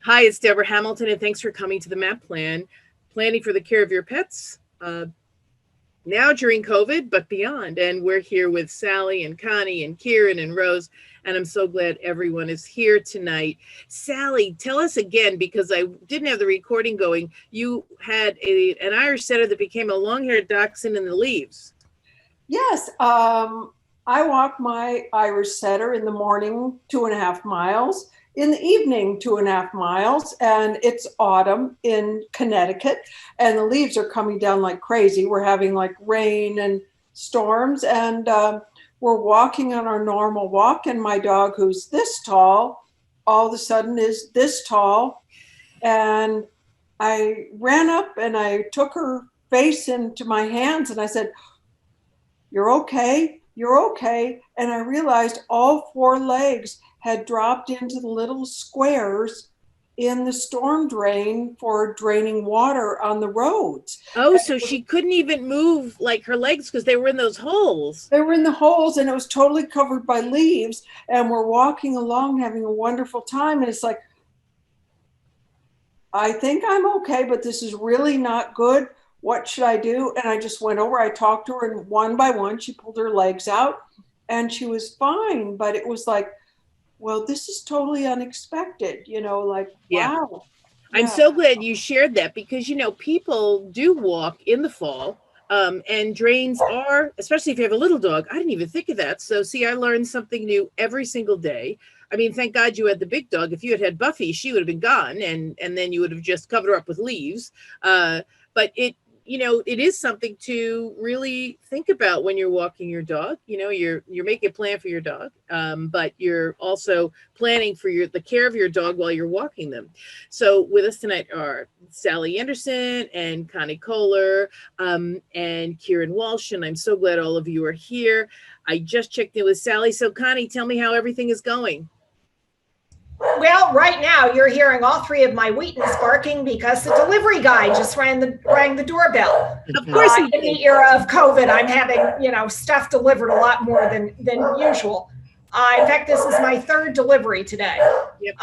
Hi, it's Deborah Hamilton, and thanks for coming to the MAP plan, planning for the care of your pets. Now during COVID, but beyond. And we're here with Sally and Connie and Kieran and Rose, and I'm so glad everyone is here tonight. Sally, tell us again, because I didn't have the recording going. You had an Irish setter that became a long-haired dachshund in the leaves. Yes, I walk my Irish setter in the morning 2.5 miles, in the evening 2.5 miles, and it's autumn in Connecticut, and the leaves are coming down like crazy. We're having like rain and storms, and we're walking on our normal walk, and my dog, who's this tall, all of a sudden is this tall, and I ran up and I took her face into my hands, and I said, "You're okay, you're okay." And I realized all four legs had dropped into the little squares in the storm drain for draining water on the roads. Oh, so she couldn't even move like her legs because they were in those holes. They were in the holes and it was totally covered by leaves. And we're walking along having a wonderful time. And it's like, I think I'm okay, but this is really not good. What should I do? And I just went over, I talked to her, and one by one, she pulled her legs out and she was fine. But it was like, well, this is totally unexpected, like, Yeah. wow. I'm Yeah. so glad you shared that because, people do walk in the fall. And drains are, especially if you have a little dog. I didn't even think of that. So, see, I learned something new every single day. I mean, thank God you had the big dog. If you had had Buffy, she would have been gone, and then you would have just covered her up with leaves. But it is something to really think about when you're walking your dog. You're making a plan for your dog, but you're also planning for the care of your dog while you're walking them. So with us tonight are Sally Anderson and Connie Kohler, and Kieran Walsh, and I'm so glad all of you are here. I just checked in with Sally. So Connie, tell me how everything is going. Well, right now you're hearing all three of my Wheatons barking because the delivery guy just rang the doorbell. Of course he In did. the era of COVID, I'm having stuff delivered a lot more than usual. In fact, this is my third delivery today. Yep.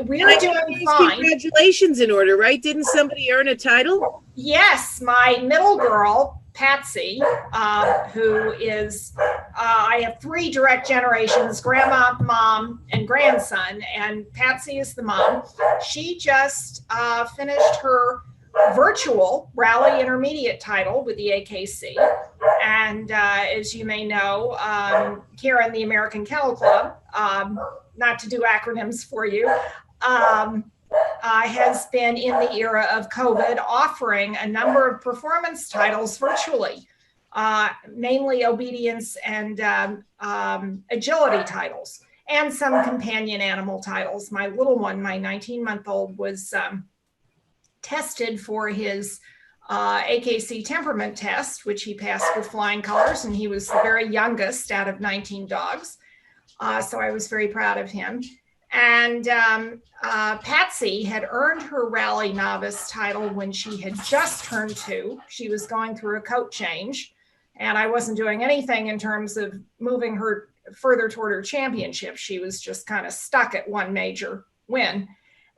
We're doing fine. Congratulations in order, right? Didn't somebody earn a title? Yes, my middle girl, Patsy, who is, I have three direct generations, grandma, mom, and grandson, and Patsy is the mom. She just finished her virtual rally intermediate title with the AKC. And as you may know, Kieran, the American Kennel Club, not to do acronyms for you, has been in the era of COVID offering a number of performance titles virtually, mainly obedience and agility titles, and some companion animal titles. My little one, my 19-month-old, was tested for his AKC temperament test, which he passed with flying colors, and he was the very youngest out of 19 dogs. So I was very proud of him. And Patsy had earned her rally novice title when she had just turned 2. She was going through a coat change, and I wasn't doing anything in terms of moving her further toward her championship. She was just kind of stuck at one major win.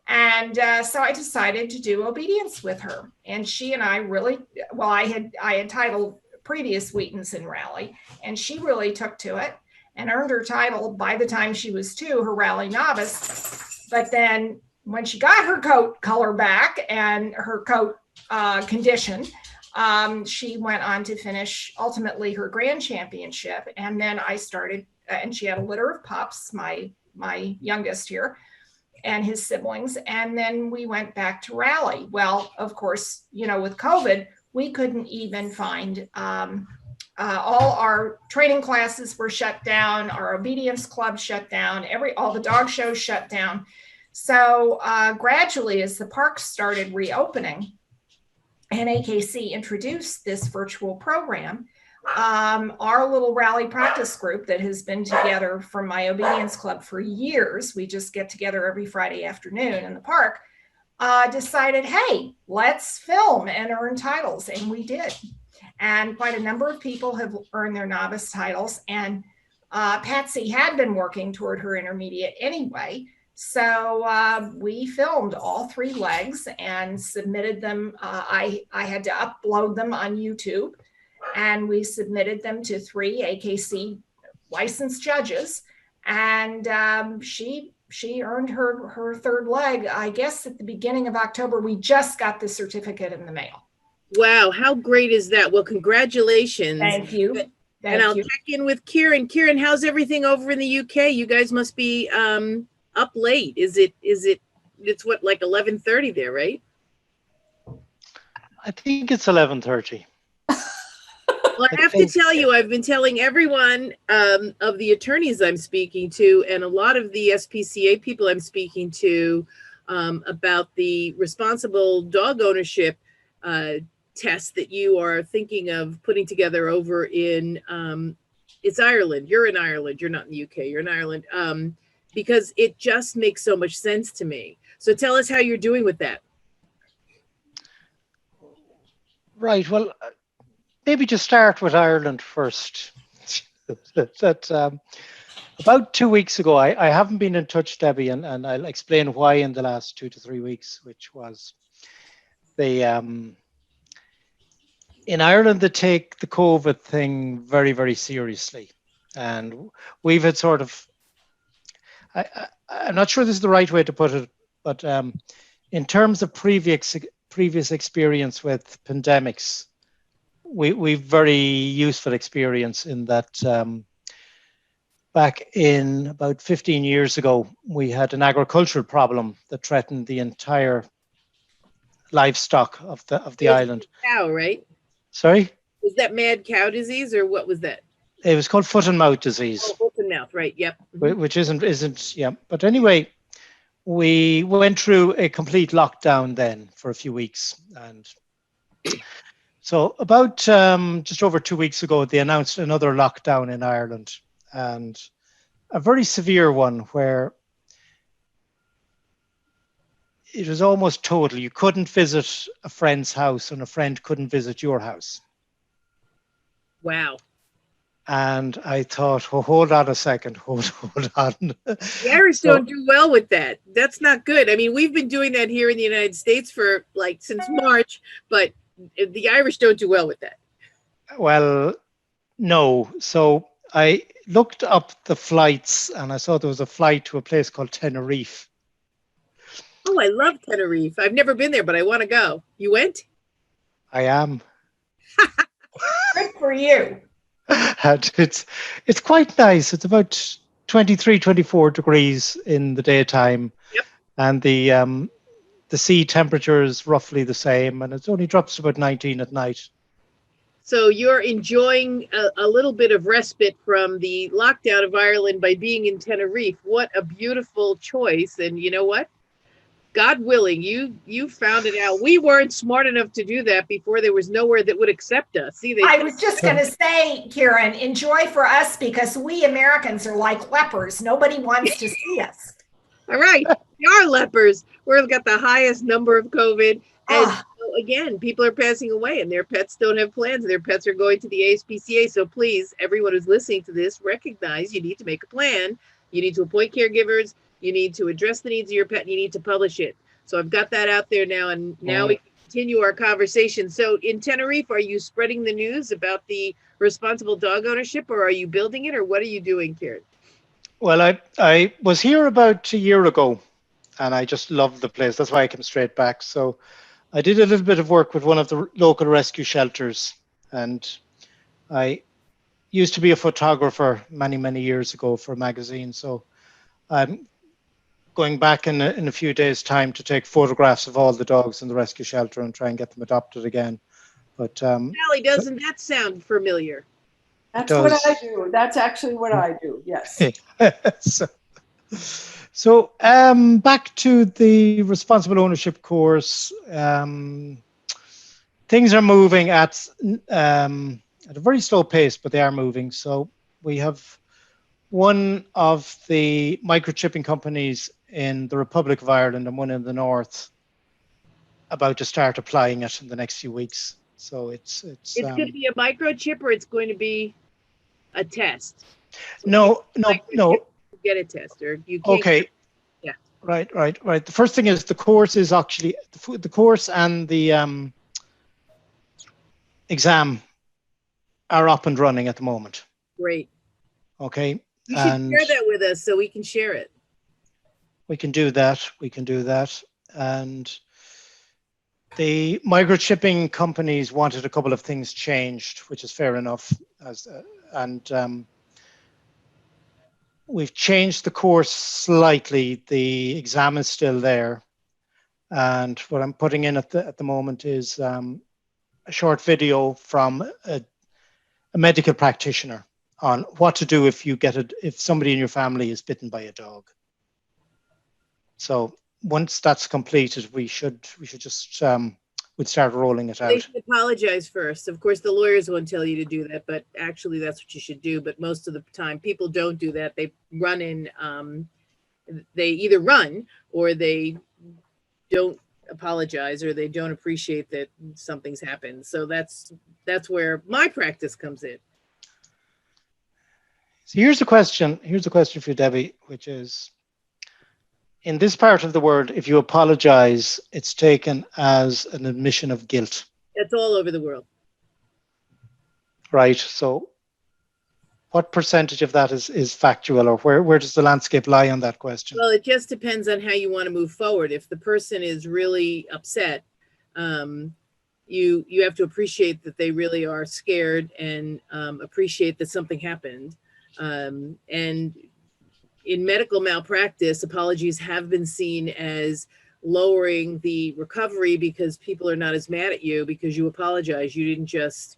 And so I decided to do obedience with her. And she and I really, well, I had titled previous Wheatons in rally, and she really took to it and earned her title by the time she was 2, her rally novice. But then when she got her coat color back and her coat condition, she went on to finish ultimately her grand championship. And then I started, and she had a litter of pups, my youngest here, and his siblings. And then we went back to rally. Well, of course, with COVID, we couldn't even find all our training classes were shut down. Our obedience club shut down. All the dog shows shut down. So gradually, as the parks started reopening, and AKC introduced this virtual program, our little rally practice group that has been together from my obedience club for years, we just get together every Friday afternoon in the park, decided, hey, let's film and earn titles. And we did. And quite a number of people have earned their novice titles. And Patsy had been working toward her intermediate anyway. So we filmed all 3 legs and submitted them. I had to upload them on YouTube, and we submitted them to 3 AKC licensed judges. And she earned her 3rd leg, I guess, at the beginning of October. We just got the certificate in the mail. Wow, how great is that? Well, congratulations. Thank you. And I'll check in with Kieran. Kieran, how's everything over in the UK? You guys must be up late. It's what, like 11:30 there, right? I think it's 11:30. Well, I have to tell you, I've been telling everyone of the attorneys I'm speaking to, and a lot of the SPCA people I'm speaking to, about the responsible dog ownership test that you are thinking of putting together over in, it's Ireland. You're in Ireland. You're not in the UK. You're in Ireland. Because it just makes so much sense to me. So tell us how you're doing with that. Right. Well, maybe just start with Ireland first. About 2 weeks ago, I haven't been in touch, Debbie, and I'll explain why in the last 2 to 3 weeks, which was in Ireland, they take the COVID thing very, very seriously. And we've had sort of, I'm not sure this is the right way to put it, but in terms of previous experience with pandemics, we've very useful experience in that back in about 15 years ago, we had an agricultural problem that threatened the entire livestock of the island. Cow, right? Sorry? Was that mad cow disease or what was that? It was called foot and mouth disease. Oh, foot and mouth, right? Yep. Which isn't, yeah. But anyway, we went through a complete lockdown then for a few weeks. And so about just over 2 weeks ago, they announced another lockdown in Ireland, and a very severe one where it was almost total. You couldn't visit a friend's house and a friend couldn't visit your house. Wow. And I thought, well, hold on a second, hold on. The Irish don't do well with that. That's not good. I mean, we've been doing that here in the United States for since March, but the Irish don't do well with that. Well, no. So I looked up the flights and I saw there was a flight to a place called Tenerife. Oh, I love Tenerife. I've never been there, but I want to go. You went? I am. Good for you. And it's quite nice. It's about 23, 24 degrees in the daytime. Yep. And the sea temperature is roughly the same, and it only drops to about 19 at night. So you're enjoying a little bit of respite from the lockdown of Ireland by being in Tenerife. What a beautiful choice. And you know what? God willing, you found it out. We weren't smart enough to do that before. There was nowhere that would accept us. See, I was just going to say, Kieran, enjoy for us because we Americans are like lepers. Nobody wants to see us. All right. We are lepers. We've got the highest number of COVID. And so again, people are passing away and their pets don't have plans. Their pets are going to the ASPCA. So please, everyone who's listening to this, recognize you need to make a plan. You need to appoint caregivers. You need to address the needs of your pet, and you need to publish it. So I've got that out there now, and now we can continue our conversation. So in Tenerife, are you spreading the news about the responsible dog ownership, or are you building it, or what are you doing, Kieran? Well, I was here about a year ago, and I just loved the place. That's why I came straight back. So I did a little bit of work with one of the local rescue shelters, and I used to be a photographer many, many years ago for a magazine. So I'm going back in a few days' time to take photographs of all the dogs in the rescue shelter and try and get them adopted again. But Sally, doesn't that sound familiar? That's what I do. That's actually what I do. Yes. So back to the responsible ownership course. Things are moving at a very slow pace, but they are moving. So we have one of the microchipping companies in the Republic of Ireland and one in the north about to start applying it in the next few weeks. So it's going to be a microchip or it's going to be a test? No. You get a test or you can't. Okay. Yeah. Right. The first thing is the course is actually the course and the exam are up and running at the moment. Great. Okay. You should And share that with us so we can share it. we can do that. And the microchipping companies wanted a couple of things changed, which is fair enough. We've changed the course slightly. The exam is still there. And what I'm putting in at the moment is a short video from a medical practitioner on what to do if somebody in your family is bitten by a dog. So once that's completed, we should just we'd start rolling it They out. should apologize first. Of course, the lawyers won't tell you to do that, but actually that's what you should do. But most of the time, people don't do that. They run in, they either run or they don't apologize or they don't appreciate that something's happened. So that's where my practice comes in. So here's a question for you, Debbie, which is, in this part of the world, if you apologize, it's taken as an admission of guilt. That's all over the world. Right. So what percentage of that is factual, or where does the landscape lie on that question? Well, it just depends on how you want to move forward. If the person is really upset, you have to appreciate that they really are scared and appreciate that something happened. And in medical malpractice, apologies have been seen as lowering the recovery because people are not as mad at you because you apologize. You didn't just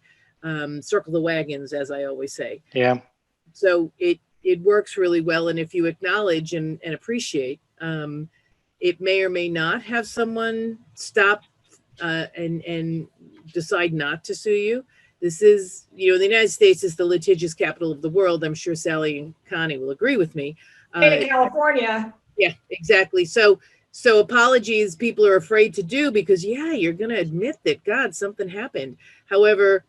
circle the wagons, as I always say. Yeah. So it works really well. And if you acknowledge and appreciate, it may or may not have someone stop and decide not to sue you. This is, the United States is the litigious capital of the world. I'm sure Sally and Connie will agree with me. In California. Yeah, exactly. So apologies people are afraid to do because, you're going to admit that, God, something happened. However,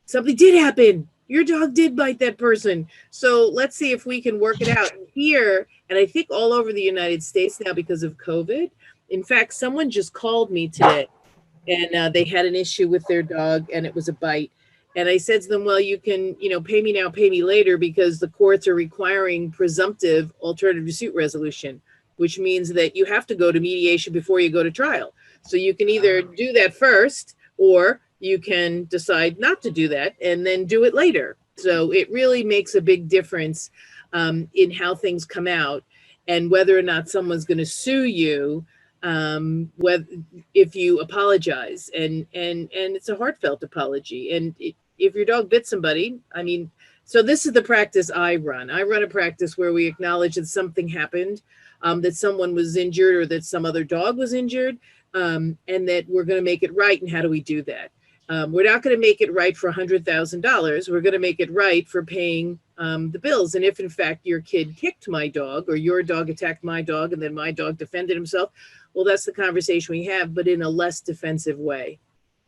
something did happen. Your dog did bite that person. So let's see if we can work it out here. And I think all over the United States now because of COVID. In fact, someone just called me today and they had an issue with their dog and it was a bite. And I said to them, well, you can, pay me now, pay me later, because the courts are requiring presumptive alternative dispute resolution, which means that you have to go to mediation before you go to trial. So you can either do that first, or you can decide not to do that and then do it later. So it really makes a big difference in how things come out and whether or not someone's going to sue you if you apologize, and it's a heartfelt apology. And if your dog bit somebody, so this is the practice I run. I run a practice where we acknowledge that something happened, that someone was injured or that some other dog was injured, and that we're going to make it right. And how do we do that? We're not going to make it right for $100,000. We're going to make it right for paying the bills. And if in fact your kid kicked my dog or your dog attacked my dog and then my dog defended himself, well, that's the conversation we have, but in a less defensive way.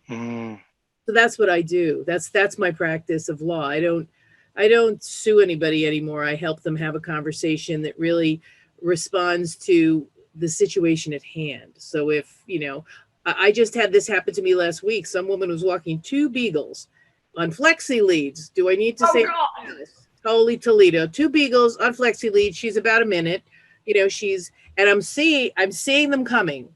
So that's what I do. That's my practice of law. I don't sue anybody anymore. I help them have a conversation that really responds to the situation at hand. So if, I just had this happen to me last week. Some woman was walking 2 beagles on flexi leads. Do I need to say this? Holy Toledo, 2 beagles on flexi leads. She's about a minute. And I'm seeing them coming,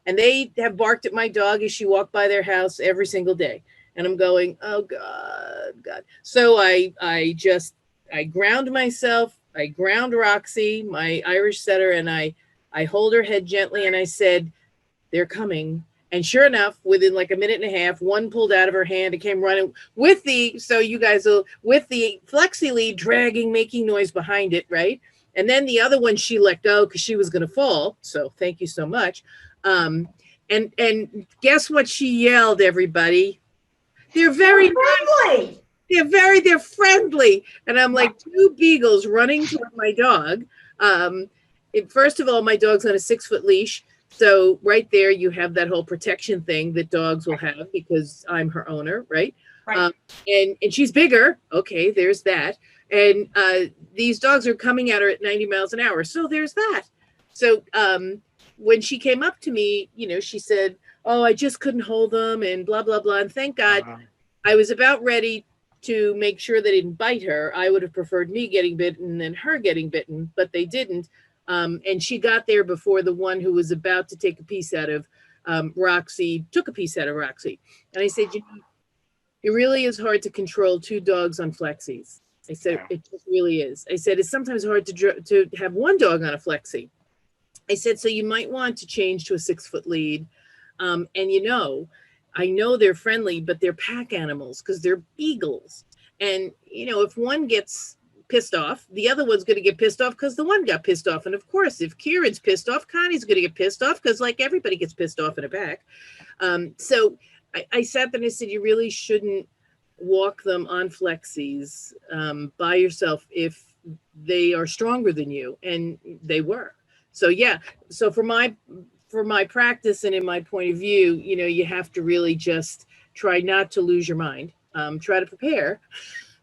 and they have barked at my dog as she walked by their house every single day. And I'm going, oh God. So I ground myself. I ground Roxy, my Irish setter, and I hold her head gently and I said, they're coming. And sure enough, within like a minute and a half, one pulled out of her hand and came running with the flexi lead dragging, making noise behind it, right? And then the other one she let go because she was going to fall. So thank you so much. And guess what she yelled, everybody? They're very friendly. They're friendly. And I'm like, 2 beagles running toward my dog. First of all, my dog's on a 6-foot leash. So right there, you have that whole protection thing that dogs will have because I'm her owner, right? Right. And she's bigger. Okay, there's that. And these dogs are coming at her at 90 miles an hour. So there's that. So when she came up to me, she said, "Oh, I just couldn't hold them," and blah blah blah. And thank God, I was about ready to make sure they didn't bite her. I would have preferred me getting bitten than her getting bitten, but they didn't. And she got there before the one who was about to take a piece out of Roxy took a piece out of Roxy. And I said, it really is hard to control two dogs on flexies. I said, it just really is. I said, it's sometimes hard to have one dog on a flexi. I said, so you might want to change to a 6-foot lead. And I know they're friendly, but they're pack animals because they're beagles. And, if one gets pissed off, the other one's going to get pissed off because the one got pissed off. And of course, if Kieran's pissed off, Connie's going to get pissed off because like everybody gets pissed off in a pack. So I sat there and I said, you really shouldn't walk them on flexis by yourself if they are stronger than you. And they were. So, yeah. So for my practice and in my point of view, you have to really just try not to lose your mind, try to prepare,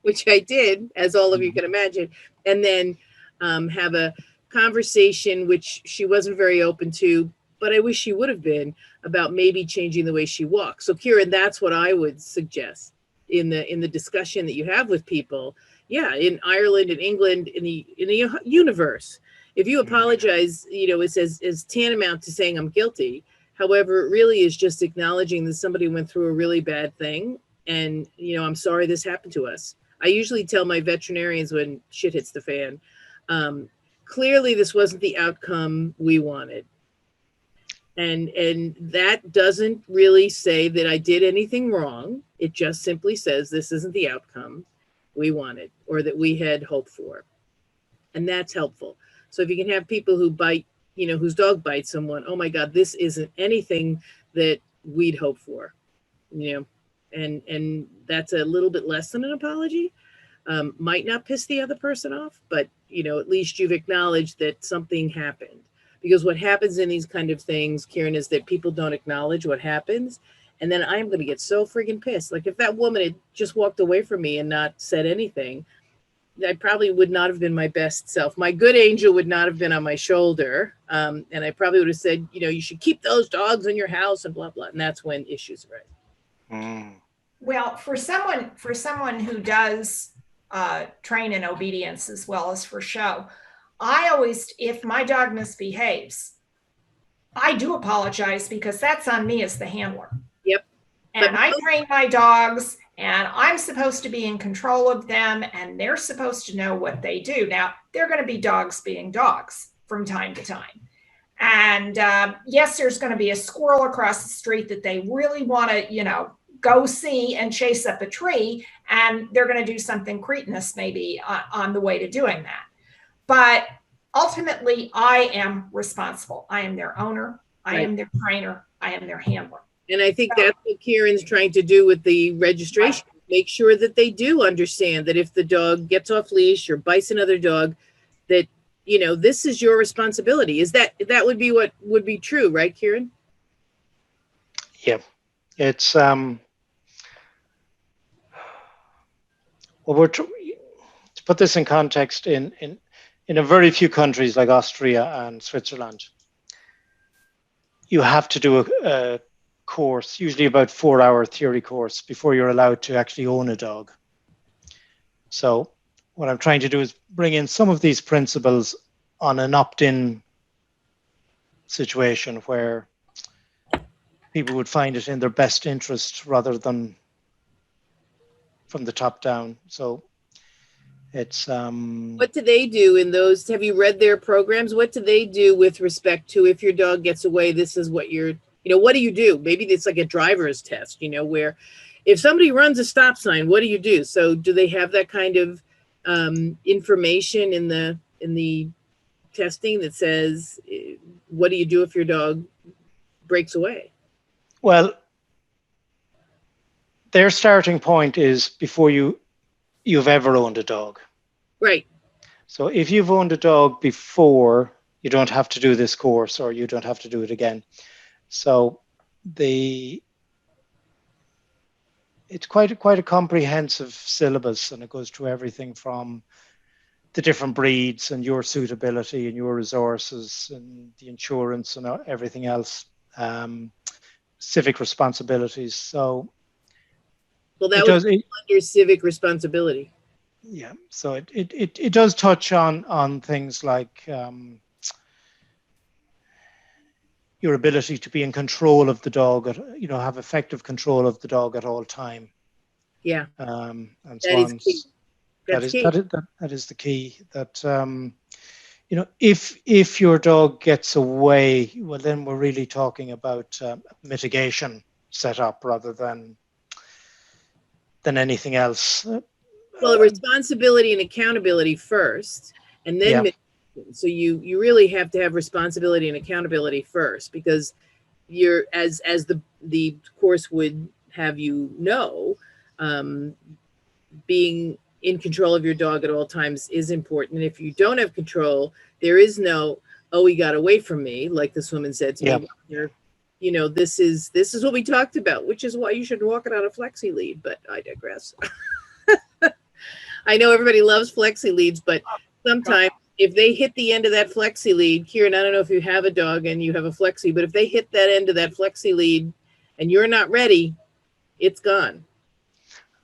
which I did, as all of you can imagine, and then have a conversation, which she wasn't very open to, but I wish she would have been, about maybe changing the way she walks. So Kieran, that's what I would suggest in the discussion that you have with people. Yeah, in Ireland and England, in the universe. If you apologize, it's as tantamount to saying I'm guilty. However, it really is just acknowledging that somebody went through a really bad thing. And, I'm sorry this happened to us. I usually tell my veterinarians when shit hits the fan, clearly this wasn't the outcome we wanted. And that doesn't really say that I did anything wrong. It just simply says this isn't the outcome we wanted or that we had hoped for. And that's helpful. So if you can have people who bite, whose dog bites someone, oh my God, this isn't anything that we'd hope for, and that's a little bit less than an apology. Might not piss the other person off, but at least you've acknowledged that something happened. Because what happens in these kind of things, Kieran, is that people don't acknowledge what happens. And then I'm going to get so friggin' pissed. Like if that woman had just walked away from me and not said anything, I probably would not have been my best self. My good angel would not have been on my shoulder. And I probably would have said, you should keep those dogs in your house and blah, blah. And that's when issues arise. Well, for someone who does train in obedience as well as for show, I always, if my dog misbehaves, I do apologize because that's on me as the handler. Yep. And I train my dogs and I'm supposed to be in control of them and they're supposed to know what they do. Now, they're going to be dogs being dogs from time to time. And yes, there's going to be a squirrel across the street that they really want to, go see and chase up a tree. And they're going to do something cretinous maybe on the way to doing that. But ultimately, I am responsible. I am their owner. I am their trainer. I am their handler. And I think that's what Kieran's trying to do with the registration. Right. Make sure that they do understand that if the dog gets off leash or bites another dog, that, this is your responsibility. That would be what would be true, right, Kieran? Yeah. It's, well, to put this in context, in a very few countries like Austria and Switzerland, you have to do a course, usually about 4-hour theory course, before you're allowed to actually own a dog. So what I'm trying to do is bring in some of these principles on an opt-in situation where people would find it in their best interest rather than from the top down. So it's what do they do in those? Have you read their programs? What do they do with respect to if your dog gets away, this is what you're, what do you do? Maybe it's like a driver's test, where if somebody runs a stop sign, what do you do? So do they have that kind of information in the testing that says, what do you do if your dog breaks away? Well, their starting point is before you've ever owned a dog. Right. So if you've owned a dog before, you don't have to do this course or you don't have to do it again. So it's quite a comprehensive syllabus, and it goes through everything from the different breeds and your suitability and your resources and the insurance and everything else, civic responsibilities. So Well, that it would does. be under civic responsibility. Yeah. So it does touch on things like your ability to be in control of the dog, have effective control of the dog at all time. Yeah, And so that is on. key. That That's is key. that is the key. That if your dog gets away, well, then we're really talking about mitigation set up rather than anything else. Well, responsibility and accountability first, and then Yeah. mitigation. So you really have to have responsibility and accountability first, because you're as the course would have you know, being in control of your dog at all times is important. And if you don't have control, there is no, oh, he got away from me, like this woman said to Yeah. me. This is what we talked about, which is why you should walk it on a flexi lead. But I digress. I know everybody loves flexi leads, but sometimes if they hit the end of that flexi lead, Kieran, I don't know if you have a dog and you have a flexi, but if they hit that end of that flexi lead and you're not ready, it's gone.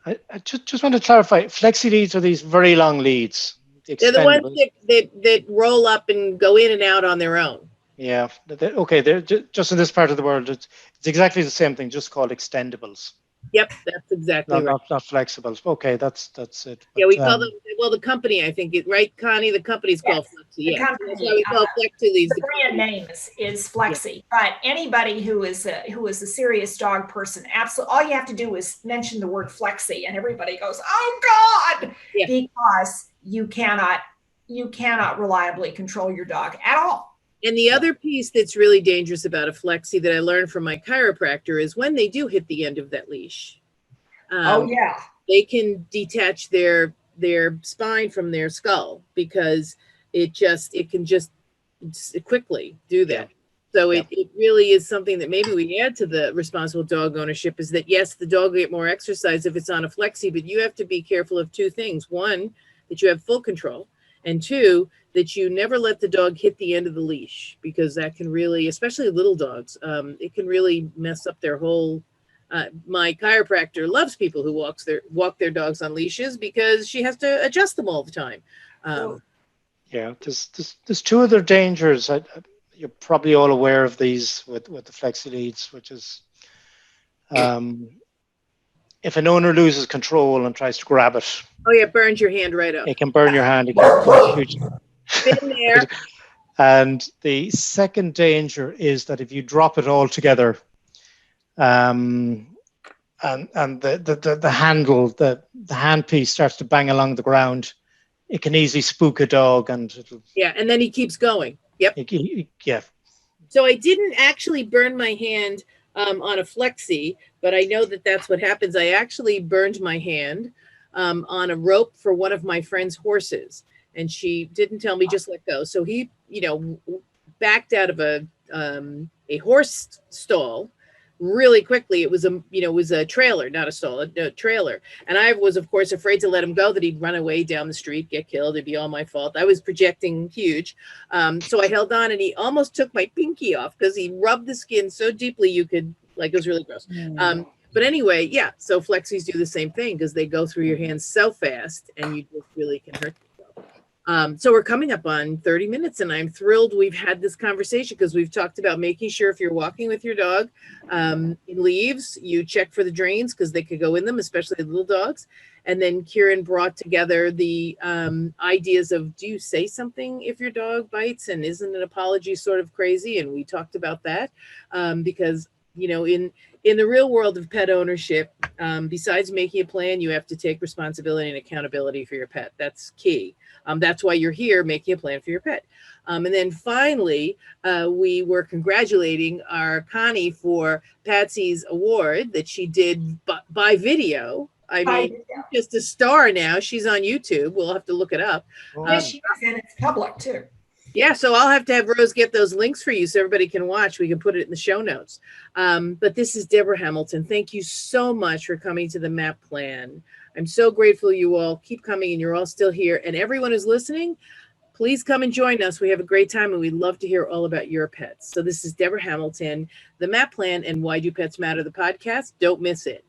I just want to clarify. Flexi leads are these very long leads. They're the ones that roll up and go in and out on their own. Yeah. Okay. They're just in this part of the world. It's exactly the same thing, just called extendables. Yep, that's exactly right. Not flexibles. Okay, that's it. Yeah, we call them, well, the company, I think, right, Connie? The company's called Flexi. The Yeah, company, that's why we call Flexi leads. The brand name is Flexi. But anybody who is a serious dog person, absolutely, all you have to do is mention the word Flexi, and everybody goes, "Oh God!" Yeah. Because you cannot reliably control your dog at all. And the other piece that's really dangerous about a flexi that I learned from my chiropractor is when they do hit the end of that leash. They can detach their spine from their skull, because it can just quickly do that. So it really is something that maybe we add to the responsible dog ownership, is that yes, the dog will get more exercise if it's on a flexi, but you have to be careful of two things. One, that you have full control, and two, that you never let the dog hit the end of the leash, because that can really, especially little dogs, it can really mess up their whole. My chiropractor loves people who walk their dogs on leashes, because she has to adjust them all the time. There's two other dangers. You're probably all aware of these with the flexi leads, which is if an owner loses control and tries to grab it. Oh yeah, it burns your hand right up. It can burn your hand. It can cause huge. Been there. And the second danger is that if you drop it all together, and the handle, the hand piece starts to bang along the ground, it can easily spook a dog, and and then he keeps going. Yep. So I didn't actually burn my hand on a flexi, but I know that that's what happens. I actually burned my hand on a rope for one of my friend's horses, and she didn't tell me, just let go. So he, backed out of a horse stall really quickly. It was a trailer, not a stall, a trailer. And I was, of course, afraid to let him go, that he'd run away down the street, get killed. It'd be all my fault. I was projecting huge. So I held on, and he almost took my pinky off, because he rubbed the skin so deeply it was really gross. But anyway, so flexis do the same thing, because they go through your hands so fast, and you just really can hurt yourself. So we're coming up on 30 minutes, and I'm thrilled we've had this conversation, because we've talked about making sure if you're walking with your dog in leaves, you check for the drains, because they could go in them, especially little dogs. And then Kieran brought together the ideas of, do you say something if your dog bites, and isn't an apology sort of crazy? And we talked about that because, in the real world of pet ownership, besides making a plan, you have to take responsibility and accountability for your pet. That's key. That's why you're here, making a plan for your pet. And then finally, we were congratulating our Connie for Patsy's award that she did by video. I mean, just a star now. She's on YouTube. We'll have to look it up. Yes, and it's public too. Yeah, so I'll have to have Rose get those links for you so everybody can watch. We can put it in the show notes. But this is Deborah Hamilton. Thank you so much for coming to the MAAP plan. I'm so grateful you all keep coming and you're all still here. And everyone who's listening, please come and join us. We have a great time and we'd love to hear all about your pets. So this is Deborah Hamilton, the MAAP Plan and Why Do Pets Matter, the podcast. Don't miss it.